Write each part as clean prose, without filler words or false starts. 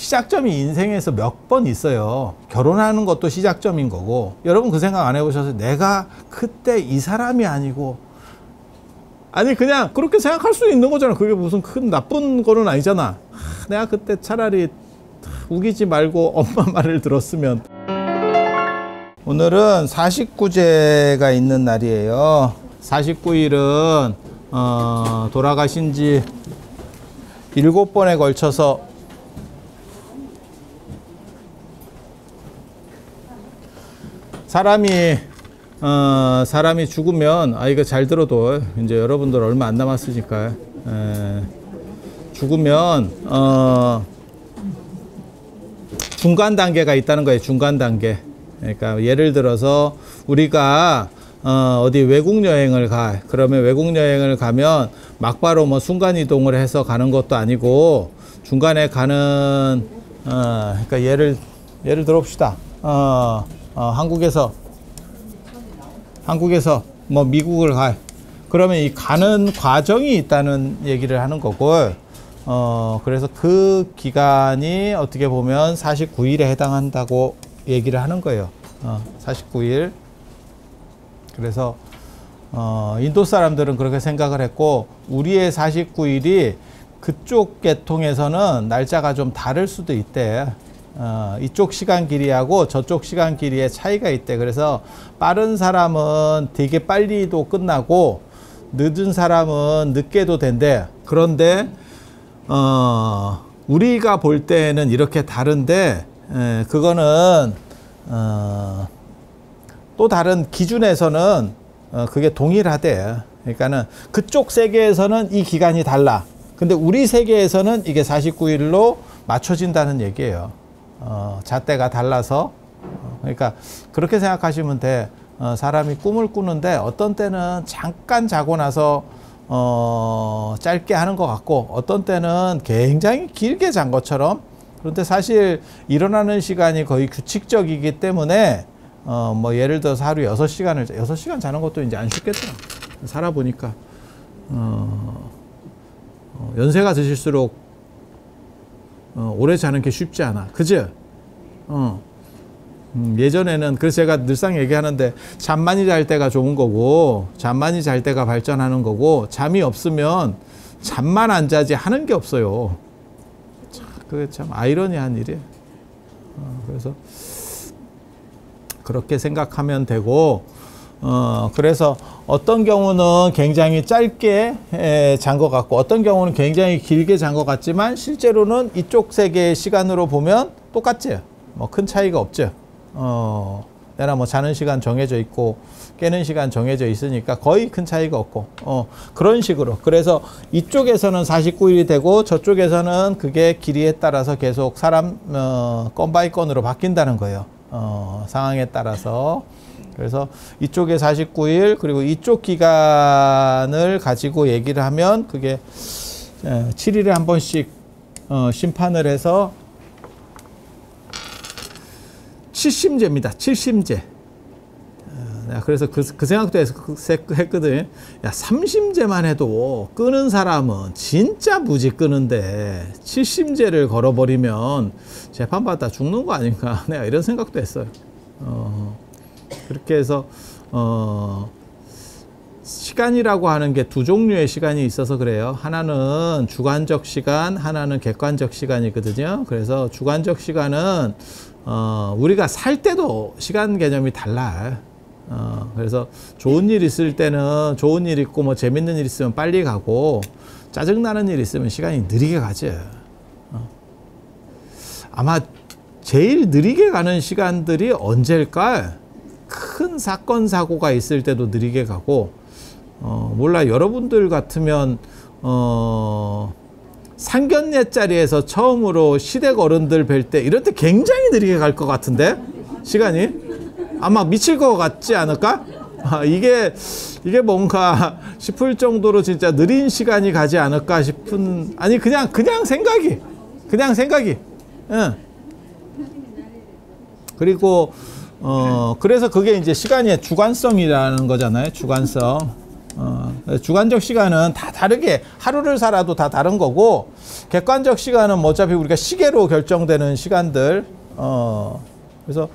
시작점이 인생에서 몇 번 있어요. 결혼하는 것도 시작점인 거고. 여러분 그 생각 안 해보셔서 내가 그때 이 사람이 아니고, 아니 그냥 그렇게 생각할 수 있는 거잖아. 그게 무슨 큰 나쁜 거는 아니잖아. 내가 그때 차라리 우기지 말고 엄마 말을 들었으면. 오늘은 49제가 있는 날이에요. 49일은 돌아가신 지 7번에 걸쳐서 사람이 죽으면, 이거 잘 들어도 이제 여러분들 얼마 안 남았으니까, 죽으면 중간 단계가 있다는 거예요. 중간 단계. 그러니까 예를 들어서 우리가 어디 외국 여행을 가. 그러면 외국 여행을 가면 막바로 뭐 순간 이동을 해서 가는 것도 아니고, 중간에 가는 그러니까 예를 들어봅시다. 한국에서 뭐 미국을 가. 그러면 이 가는 과정이 있다는 얘기를 하는 거고, 그래서 그 기간이 어떻게 보면 49일에 해당한다고 얘기를 하는 거예요. 49일. 그래서 인도 사람들은 그렇게 생각을 했고, 우리의 49일이 그쪽 계통에서는 날짜가 좀 다를 수도 있대. 이쪽 시간 길이하고 저쪽 시간 길이의 차이가 있대. 그래서 빠른 사람은 되게 빨리도 끝나고 늦은 사람은 늦게도 된대. 그런데 우리가 볼 때는 이렇게 다른데, 그거는 또 다른 기준에서는 그게 동일하대. 그러니까는 그쪽 세계에서는 이 기간이 달라. 근데 우리 세계에서는 이게 49일로 맞춰진다는 얘기예요. 잣대가 달라서. 그러니까 그렇게 생각하시면 돼. 사람이 꿈을 꾸는데 어떤 때는 잠깐 자고 나서 짧게 하는 것 같고, 어떤 때는 굉장히 길게 잔 것처럼. 그런데 사실 일어나는 시간이 거의 규칙적이기 때문에 뭐 예를 들어서 하루 6시간 자는 것도 이제 안 쉽겠더라. 살아보니까 연세가 드실수록 오래 자는 게 쉽지 않아. 그죠? 예전에는, 그래서 제가 늘상 얘기하는데, 잠 많이 잘 때가 좋은 거고, 잠 많이 잘 때가 발전하는 거고, 잠이 없으면 잠만 안 자지 하는 게 없어요. 그게 참 아이러니한 일이에요. 그래서 그렇게 생각하면 되고, 그래서 어떤 경우는 굉장히 짧게 잔 것 같고, 어떤 경우는 굉장히 길게 잔 것 같지만, 실제로는 이쪽 세계의 시간으로 보면 똑같지. 뭐 큰 차이가 없죠. 내가 뭐 자는 시간 정해져 있고 깨는 시간 정해져 있으니까 거의 큰 차이가 없고, 그런 식으로. 그래서 이쪽에서는 49일이 되고 저쪽에서는 그게 길이에 따라서 계속 사람 건 바이 건으로 바뀐다는 거예요. 상황에 따라서. 그래서 이쪽에 49일, 그리고 이쪽 기간을 가지고 얘기를 하면 그게 7일에 한 번씩 심판을 해서 70제입니다. 70제. 내가 그래서 그 생각도 했거든. 야, 30제만 해도 끄는 사람은 진짜 무지 끄는데 70제를 걸어버리면 재판받다 죽는 거 아닌가. 내가 이런 생각도 했어요. 그렇게 해서 시간이라고 하는 게 두 종류의 시간이 있어서 그래요. 하나는 주관적 시간, 하나는 객관적 시간이거든요. 그래서 주관적 시간은 우리가 살 때도 시간 개념이 달라. 그래서 좋은 일 있을 때는 좋은 일 있고 뭐 재밌는 일 있으면 빨리 가고, 짜증나는 일 있으면 시간이 느리게 가지. 아마 제일 느리게 가는 시간들이 언제일까? 큰 사건 사고가 있을 때도 느리게 가고, 몰라, 여러분들 같으면 상견례 자리에서 처음으로 시댁 어른들 뵐 때 이럴 때 굉장히 느리게 갈 것 같은데, 시간이 아마 미칠 것 같지 않을까? 이게 뭔가 싶을 정도로 진짜 느린 시간이 가지 않을까 싶은, 아니 그냥 생각이. 응. 그리고 그래서 그게 이제 시간의 주관성이라는 거잖아요. 주관성. 주관적 시간은 다 다르게 하루를 살아도 다 다른 거고 객관적 시간은 뭐 어차피 우리가 시계로 결정되는 시간들 그래서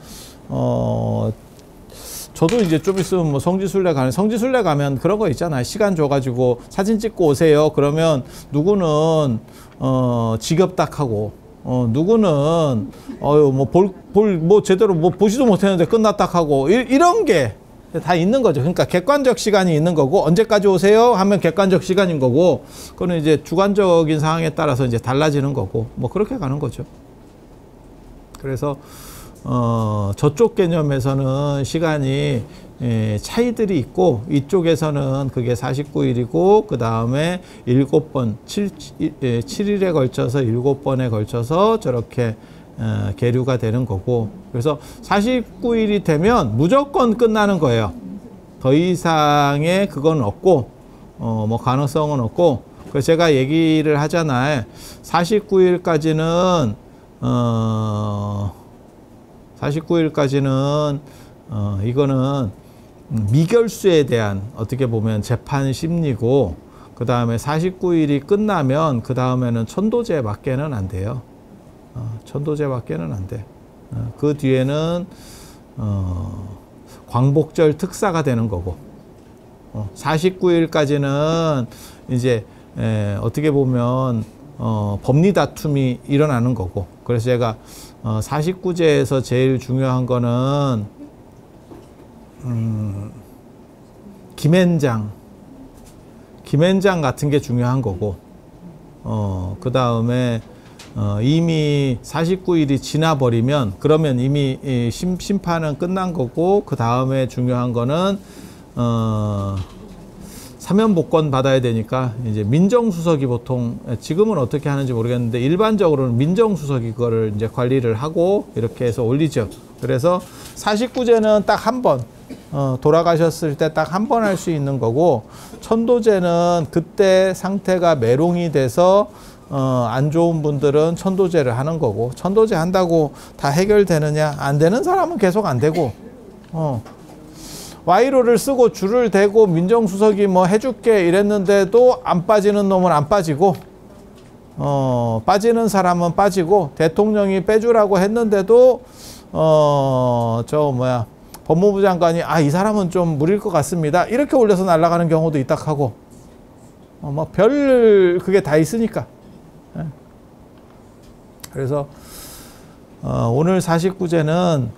저도 이제 좀 있으면 뭐 성지순례 가면 그런 거 있잖아요. 시간 줘가지고 사진 찍고 오세요. 그러면 누구는 지겹딱 하고 누구는 뭐 제대로 뭐 보지도 못했는데 끝났다 하고 이런 게 다 있는 거죠. 그러니까 객관적 시간이 있는 거고 언제까지 오세요 하면 객관적 시간인 거고 그거는 이제 주관적인 상황에 따라서 이제 달라지는 거고 뭐 그렇게 가는 거죠. 그래서 저쪽 개념에서는 시간이 차이들이 있고 이쪽에서는 그게 49일이고 그 다음에 7번 7일에 걸쳐서 7번에 걸쳐서 저렇게 계류가 되는 거고 그래서 49일이 되면 무조건 끝나는 거예요. 더 이상의 그건 없고 뭐 가능성은 없고 그래서 제가 얘기를 하잖아요. 49일까지는 이거는 미결수에 대한 어떻게 보면 재판 심리고 그 다음에 49일이 끝나면 그 다음에는 천도제밖에는 안 돼요. 천도제밖에는 안 돼. 그 뒤에는 광복절 특사가 되는 거고 49일까지는 이제 어떻게 보면 법리 다툼이 일어나는 거고 그래서 제가 49제에서 제일 중요한 거는 김앤장 같은 게 중요한 거고 그 다음에 이미 49일이 지나버리면 그러면 이미 심판은 끝난 거고 그 다음에 중요한 거는 사면복권 받아야 되니까 이제 민정수석이 보통 지금은 어떻게 하는지 모르겠는데 일반적으로는 민정수석이 그거를 이제 관리를 하고 이렇게 해서 올리죠. 그래서 49제는 딱 한 번 돌아가셨을 때 딱 한 번 할 수 있는 거고 천도제는 그때 상태가 메롱이 돼서 안 좋은 분들은 천도제를 하는 거고 천도제 한다고 다 해결되느냐 안 되는 사람은 계속 안 되고 와이로를 쓰고 줄을 대고 민정수석이 뭐 해줄게 이랬는데도 안 빠지는 놈은 안 빠지고 빠지는 사람은 빠지고 대통령이 빼주라고 했는데도 법무부 장관이 이 사람은 좀 무리일 것 같습니다 이렇게 올려서 날아가는 경우도 있다 하고 뭐 별 그게 다 있으니까 그래서 오늘 49제는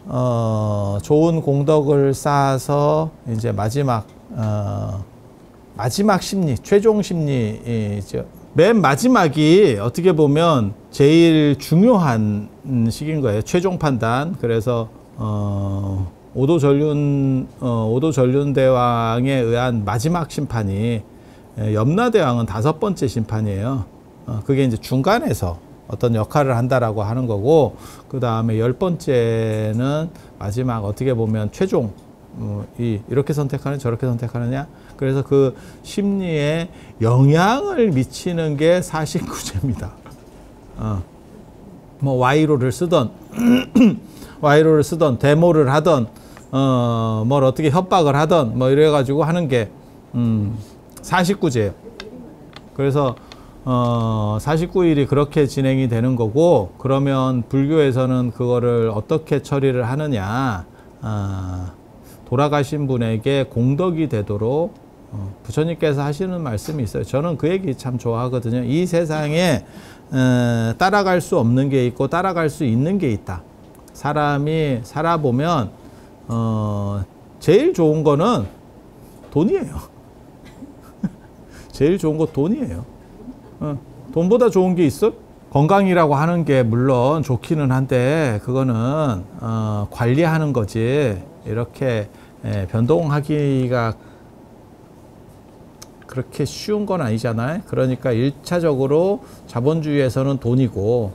좋은 공덕을 쌓아서 이제 마지막 심리, 최종 심리죠. 맨 마지막이 어떻게 보면 제일 중요한 시기인 거예요. 최종 판단. 그래서 오도전륜대왕에 의한 마지막 심판이 염라대왕은 5번째 심판이에요. 그게 이제 중간에서 어떤 역할을 한다라고 하는 거고 그 다음에 10번째는 마지막 어떻게 보면 최종 이렇게 선택하는 저렇게 선택하느냐 그래서 그 심리에 영향을 미치는 게 49제입니다. 뭐 와이로를 쓰던 데모를 하던 뭘 어떻게 협박을 하던 뭐 이래가지고 하는 게 49제예요. 그래서 49일이 그렇게 진행이 되는 거고 그러면 불교에서는 그거를 어떻게 처리를 하느냐 돌아가신 분에게 공덕이 되도록 부처님께서 하시는 말씀이 있어요. 저는 그 얘기 참 좋아하거든요. 이 세상에 따라갈 수 없는 게 있고 따라갈 수 있는 게 있다. 사람이 살아보면 제일 좋은 거는 돈이에요. 제일 좋은 거 돈이에요. 돈보다 좋은 게 있어? 건강이라고 하는 게 물론 좋기는 한데 그거는 관리하는 거지 이렇게 변동하기가 그렇게 쉬운 건 아니잖아요. 그러니까 1차적으로 자본주의에서는 돈이고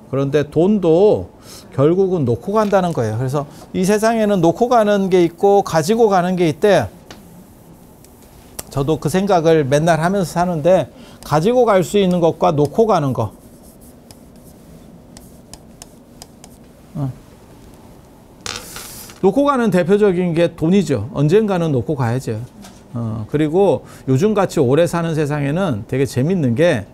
그런데 돈도 결국은 놓고 간다는 거예요. 그래서 이 세상에는 놓고 가는 게 있고 가지고 가는 게 있대. 저도 그 생각을 맨날 하면서 사는데 가지고 갈 수 있는 것과 놓고 가는 거 놓고 가는 대표적인 게 돈이죠. 언젠가는 놓고 가야죠. 그리고 요즘같이 오래 사는 세상에는 되게 재밌는 게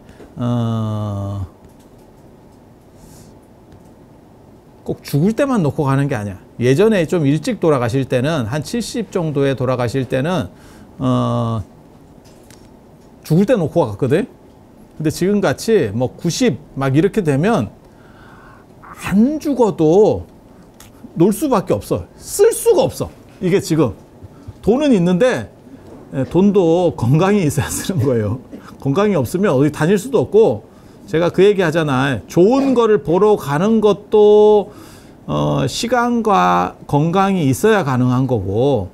꼭 죽을 때만 놓고 가는 게 아니야. 예전에 좀 일찍 돌아가실 때는 한 70 정도에 돌아가실 때는 죽을 때 놓고 갔거든. 근데 지금 같이 뭐 90 막 이렇게 되면 안 죽어도 놀 수밖에 없어. 쓸 수가 없어. 이게 지금 돈은 있는데 돈도 건강이 있어야 쓰는 거예요. 건강이 없으면 어디 다닐 수도 없고, 제가 그 얘기 하잖아요. 좋은 거를 보러 가는 것도 시간과 건강이 있어야 가능한 거고,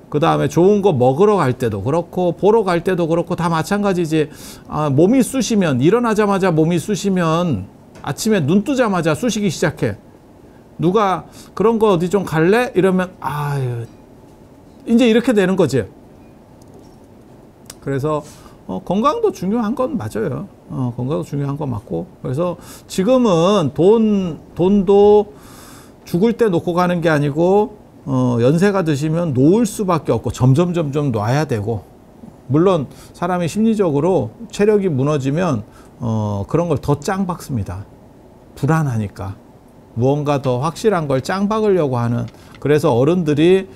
그 다음에 좋은 거 먹으러 갈 때도 그렇고 보러 갈 때도 그렇고 다 마찬가지지. 몸이 쑤시면, 일어나자마자 몸이 쑤시면 아침에 눈 뜨자마자 쑤시기 시작해. 누가 그런 거 어디 좀 갈래? 이러면 아유, 이제 이렇게 되는 거지. 그래서 건강도 중요한 건 맞아요. 건강도 중요한 건 맞고, 그래서 지금은 돈도 죽을 때 놓고 가는 게 아니고 연세가 드시면 놓을 수밖에 없고 점점 놔야 되고, 물론 사람이 심리적으로 체력이 무너지면 그런 걸 더 짱 박습니다. 불안하니까 무언가 더 확실한 걸 짱 박으려고 하는. 그래서 어른들이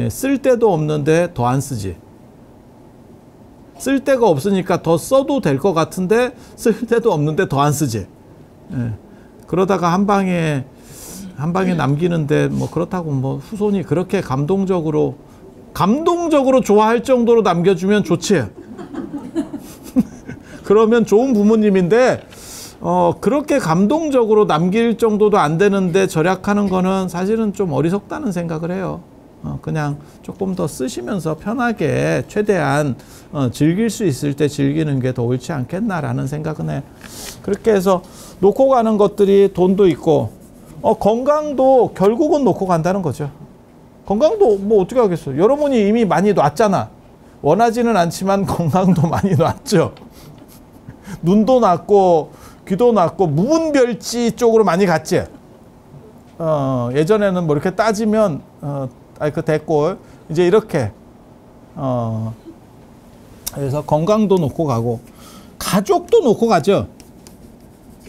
쓸 데도 없는데 더 안 쓰지. 쓸 데가 없으니까 더 써도 될 것 같은데 쓸 데도 없는데 더 안 쓰지. 그러다가 한 방에 남기는데 뭐 그렇다고 뭐 후손이 그렇게 감동적으로 좋아할 정도로 남겨주면 좋지. 그러면 좋은 부모님인데 그렇게 감동적으로 남길 정도도 안 되는데 절약하는 거는 사실은 좀 어리석다는 생각을 해요. 그냥 조금 더 쓰시면서 편하게 최대한 즐길 수 있을 때 즐기는 게 더 옳지 않겠나라는 생각은 해. 그렇게 해서 놓고 가는 것들이 돈도 있고, 건강도 결국은 놓고 간다는 거죠. 건강도 뭐 어떻게 하겠어. 여러분이 이미 많이 놨잖아. 원하지는 않지만 건강도 많이 놨죠. 눈도 놨고 귀도 놨고 무분별지 쪽으로 많이 갔지. 예전에는 뭐 이렇게 따지면 그 됐고 이제 이렇게 그래서 건강도 놓고 가고 가족도 놓고 가죠.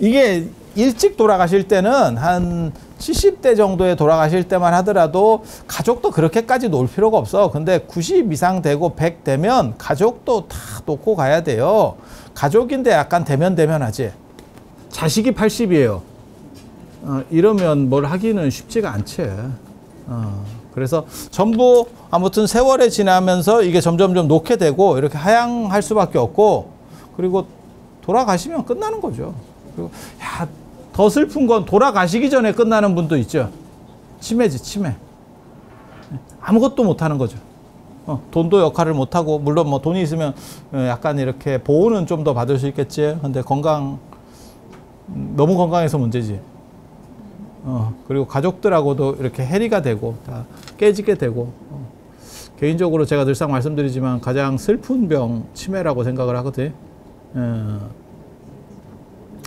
이게 일찍 돌아가실 때는 한 70대 정도에 돌아가실 때만 하더라도 가족도 그렇게까지 놓을 필요가 없어. 근데 90 이상 되고 100 되면 가족도 다 놓고 가야 돼요. 가족인데 약간 대면하지. 자식이 80이에요. 이러면 뭘 하기는 쉽지가 않지. 그래서 전부 아무튼 세월에 지나면서 이게 점점 놓게 되고 이렇게 하향할 수밖에 없고, 그리고 돌아가시면 끝나는 거죠. 그리고 더 슬픈 건 돌아가시기 전에 끝나는 분도 있죠. 치매지, 치매. 아무것도 못하는 거죠. 돈도 역할을 못하고, 물론 뭐 돈이 있으면 약간 이렇게 보호는 좀 더 받을 수 있겠지. 근데 너무 건강해서 문제지. 그리고 가족들하고도 이렇게 해리가 되고 다 깨지게 되고. 개인적으로 제가 늘상 말씀드리지만 가장 슬픈 병 치매라고 생각을 하거든.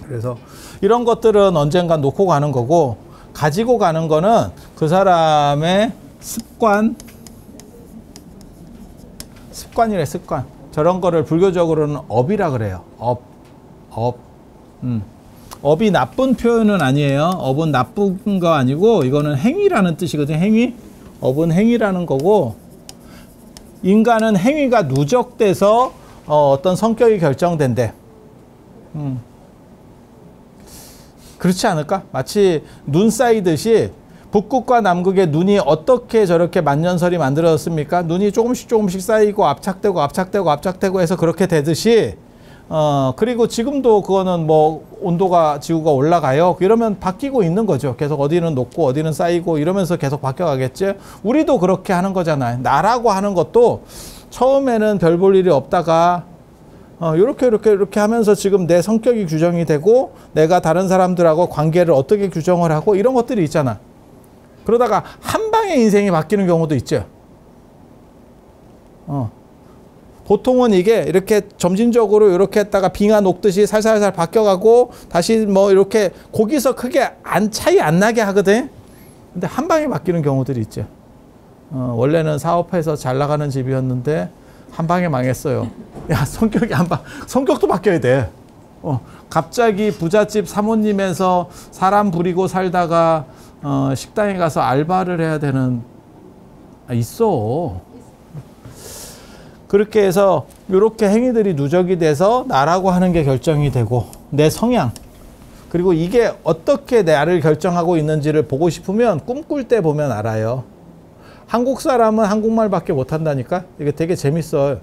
그래서 이런 것들은 언젠가 놓고 가는 거고, 가지고 가는 거는 그 사람의 습관이래, 습관. 저런 거를 불교적으로는 업이라 그래요. 업이 나쁜 표현은 아니에요. 업은 나쁜 거 아니고 이거는 행위라는 뜻이거든요. 행위. 업은 행위라는 거고, 인간은 행위가 누적돼서 어떤 성격이 결정된대. 그렇지 않을까? 마치 눈 쌓이듯이 북극과 남극의 눈이 어떻게 저렇게 만년설이 만들어졌습니까? 눈이 조금씩 쌓이고 압착되고 해서 그렇게 되듯이, 그리고 지금도 그거는 뭐 온도가 지구가 올라가요. 이러면 바뀌고 있는 거죠. 계속 어디는 녹고 어디는 쌓이고 이러면서 계속 바뀌어가겠지. 우리도 그렇게 하는 거잖아요. 나라고 하는 것도 처음에는 별 볼 일이 없다가 이렇게 하면서 지금 내 성격이 규정이 되고, 내가 다른 사람들하고 관계를 어떻게 규정을 하고 이런 것들이 있잖아. 그러다가 한 방에 인생이 바뀌는 경우도 있죠. 보통은 이게 이렇게 점진적으로 이렇게 했다가 빙하 녹듯이 살살살 바뀌어가고 다시 뭐 이렇게 거기서 크게 차이 안 나게 하거든. 근데 한 방에 바뀌는 경우들이 있죠. 원래는 사업해서 잘 나가는 집이었는데 한 방에 망했어요. 야, 성격도 바뀌어야 돼. 갑자기 부잣집 사모님에서 사람 부리고 살다가 식당에 가서 알바를 해야 되는 있어. 그렇게 해서 이렇게 행위들이 누적이 돼서 나라고 하는 게 결정이 되고 내 성향 그리고 이게 어떻게 나를 결정하고 있는지를 보고 싶으면 꿈꿀 때 보면 알아요. 한국 사람은 한국말밖에 못한다니까. 이게 되게 재밌어요.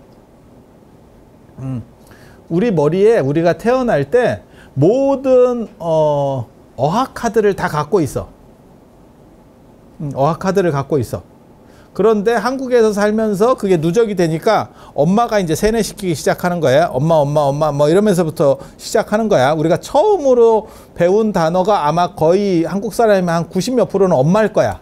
우리 머리에 우리가 태어날 때 모든 어학 카드를 다 갖고 있어. 어학 카드를 갖고 있어. 그런데 한국에서 살면서 그게 누적이 되니까 엄마가 이제 세뇌시키기 시작하는 거야. 엄마 뭐 이러면서부터 시작하는 거야. 우리가 처음으로 배운 단어가 아마 거의 한국 사람이면 한 90몇 %는 엄마일 거야.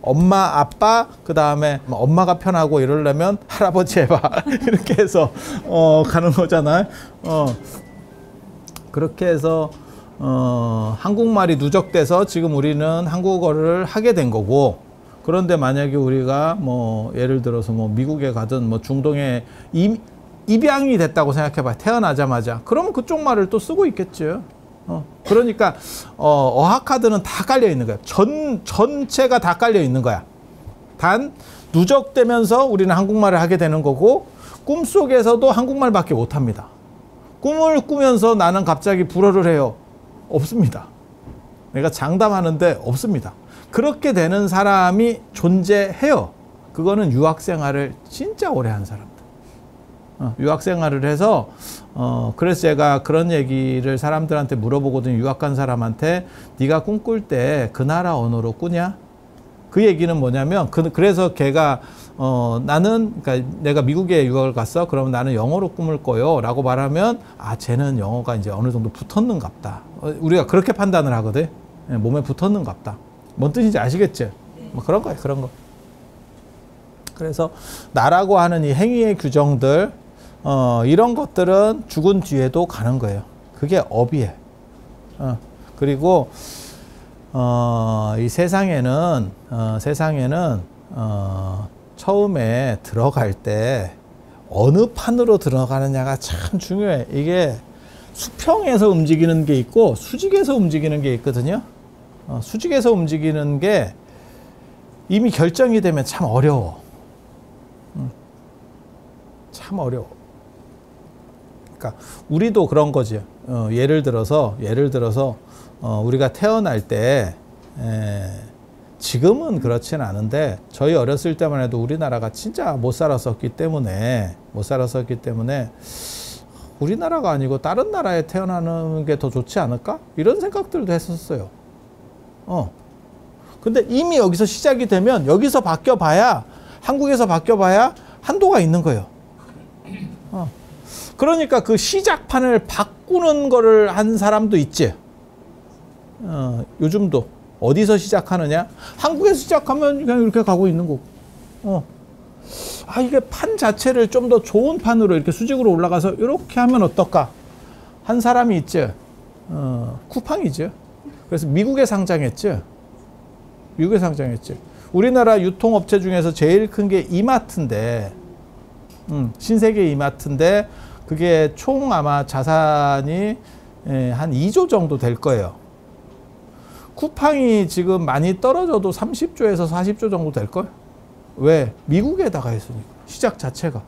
엄마, 아빠, 그 다음에 엄마가 편하고 이러려면 할아버지 해봐. 이렇게 해서 가는 거잖아요. 그렇게 해서 한국말이 누적돼서 지금 우리는 한국어를 하게 된 거고, 그런데 만약에 우리가 뭐 예를 들어서 뭐 미국에 가든 뭐 중동에 입양이 됐다고 생각해봐. 태어나자마자. 그러면 그쪽 말을 또 쓰고 있겠죠. 그러니까 어학 카드는 다 깔려 있는 거야. 전체가 다 깔려 있는 거야. 단 누적되면서 우리는 한국말을 하게 되는 거고, 꿈속에서도 한국말밖에 못 합니다. 꿈을 꾸면서 나는 갑자기 불어를 해요. 없습니다. 내가 장담하는데 없습니다. 그렇게 되는 사람이 존재해요. 그거는 유학 생활을 진짜 오래 한 사람들. 유학 생활을 해서 그래서 제가 그런 얘기를 사람들한테 물어보거든요. 유학 간 사람한테 네가 꿈꿀 때 그 나라 언어로 꾸냐? 그 얘기는 뭐냐면 그래서 걔가 나는 그러니까 내가 미국에 유학을 갔어. 그러면 나는 영어로 꿈을 꿔요. 라고 말하면 쟤는 영어가 이제 어느 정도 붙었는갑다. 우리가 그렇게 판단을 하거든. 몸에 붙었는갑다. 뭔 뜻인지 아시겠죠? 뭐 그런 거예요. 그런 거. 그래서 나라고 하는 이 행위의 규정들 이런 것들은 죽은 뒤에도 가는 거예요. 그게 업이에요. 그리고 이 세상에는 처음에 들어갈 때 어느 판으로 들어가느냐가 참 중요해. 이게 수평에서 움직이는 게 있고 수직에서 움직이는 게 있거든요. 수직에서 움직이는 게 이미 결정이 되면 참 어려워. 참 어려워. 그러니까 우리도 그런 거지. 예를 들어서 우리가 태어날 때 지금은 그렇진 않은데 저희 어렸을 때만 해도 우리나라가 진짜 못 살았었기 때문에 우리나라가 아니고 다른 나라에 태어나는 게 더 좋지 않을까? 이런 생각들도 했었어요. 근데 이미 여기서 시작이 되면 여기서 바뀌어봐야 한국에서 바뀌어봐야 한도가 있는 거예요. 그러니까 그 시작판을 바꾸는 거를 한 사람도 있지. 요즘도 어디서 시작하느냐? 한국에서 시작하면 그냥 이렇게 가고 있는 거고. 이게 판 자체를 좀 더 좋은 판으로 이렇게 수직으로 올라가서 이렇게 하면 어떨까? 한 사람이 있죠. 쿠팡이죠. 그래서 미국에 상장했죠. 우리나라 유통업체 중에서 제일 큰 게 이마트인데, 신세계 이마트인데, 그게 총 아마 자산이 한 2조 정도 될 거예요. 쿠팡이 지금 많이 떨어져도 30조에서 40조 정도 될걸? 왜? 미국에다가 했으니까. 시작 자체가.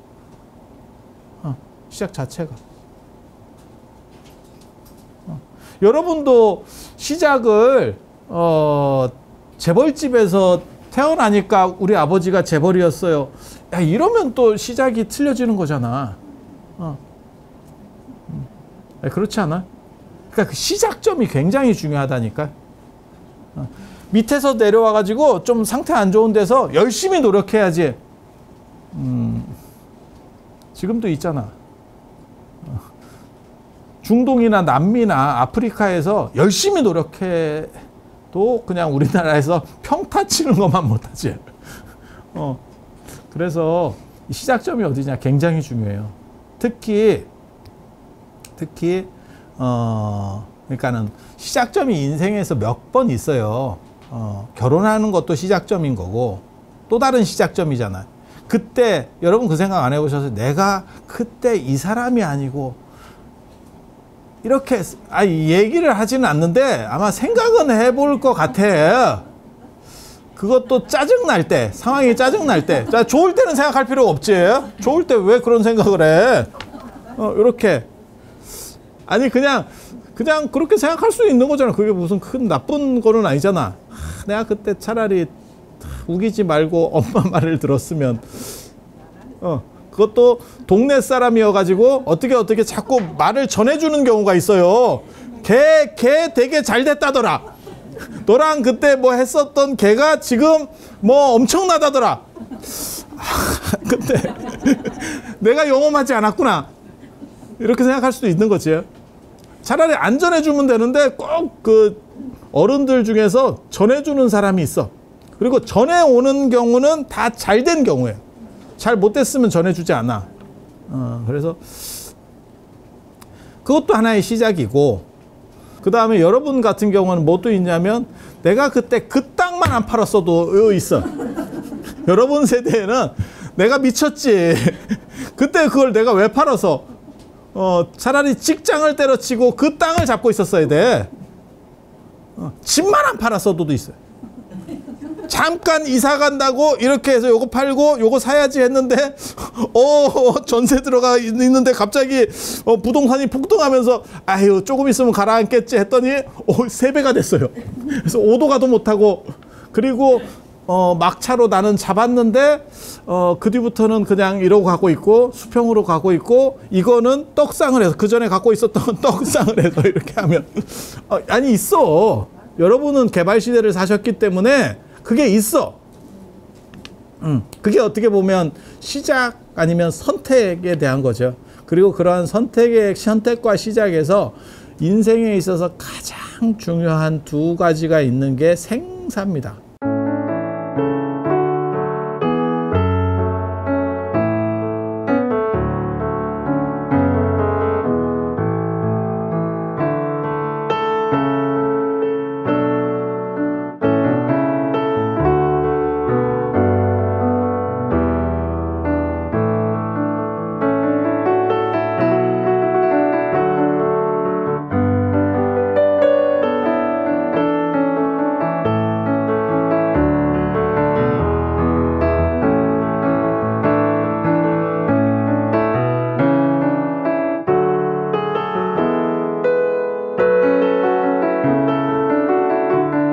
여러분도 시작을 재벌집에서 태어나니까 우리 아버지가 재벌이었어요. 야, 이러면 또 시작이 틀려지는 거잖아. 그렇지 않아? 그러니까 그 시작점이 굉장히 중요하다니까. 밑에서 내려와가지고 좀 상태 안 좋은 데서 열심히 노력해야지. 지금도 있잖아. 중동이나 남미나 아프리카에서 열심히 노력해도 그냥 우리나라에서 평타 치는 것만 못하지. 그래서 시작점이 어디냐 굉장히 중요해요. 특히 그러니까는 시작점이 인생에서 몇 번 있어요. 결혼하는 것도 시작점인 거고 또 다른 시작점이잖아요. 그때 여러분 그 생각 안 해보셔서 내가 그때 이 사람이 아니고 이렇게 얘기를 하지는 않는데 아마 생각은 해볼 것 같아. 그것도 짜증날 때, 상황이 짜증날 때. 자, 좋을 때는 생각할 필요가 없지. 좋을 때 왜 그런 생각을 해? 이렇게. 아니, 그냥 그렇게 생각할 수 있는 거잖아. 그게 무슨 큰 나쁜 거는 아니잖아. 내가 그때 차라리 우기지 말고 엄마 말을 들었으면. 그것도 동네 사람이어가지고 어떻게 자꾸 말을 전해주는 경우가 있어요. 걔 되게 잘 됐다더라. 너랑 그때 뭐 했었던 걔가 지금 뭐 엄청나다더라. 근데 내가 영험하지 않았구나. 이렇게 생각할 수도 있는 거지. 차라리 안 전해주면 되는데 꼭 그 어른들 중에서 전해주는 사람이 있어. 그리고 전해오는 경우는 다 잘 된 경우예요. 잘 못됐으면 전해주지 않아. 그래서 그것도 하나의 시작이고, 그 다음에 여러분 같은 경우는 뭐도 있냐면 내가 그때 그 땅만 안 팔았어도 있어. 여러분 세대에는 내가 미쳤지. 그때 그걸 내가 왜 팔아서 차라리 직장을 때려치고 그 땅을 잡고 있었어야 돼. 집만 안 팔았어도 있어요. 잠깐 이사 간다고 이렇게 해서 요거 팔고 요거 사야지 했는데 전세 들어가 있는데 갑자기 부동산이 폭등하면서 아유 조금 있으면 가라앉겠지 했더니 3배가 됐어요. 그래서 5도 가도 못하고, 그리고 막차로 나는 잡았는데 그 뒤부터는 그냥 이러고 가고 있고 수평으로 가고 있고, 이거는 떡상을 해서 그 전에 갖고 있었던 떡상을 해서 이렇게 하면 아니 있어. 여러분은 개발 시대를 사셨기 때문에 그게 있어. 그게 어떻게 보면 시작 아니면 선택에 대한 거죠. 그리고 그러한 선택과 시작에서 인생에 있어서 가장 중요한 2가지가 있는 게 생사입니다.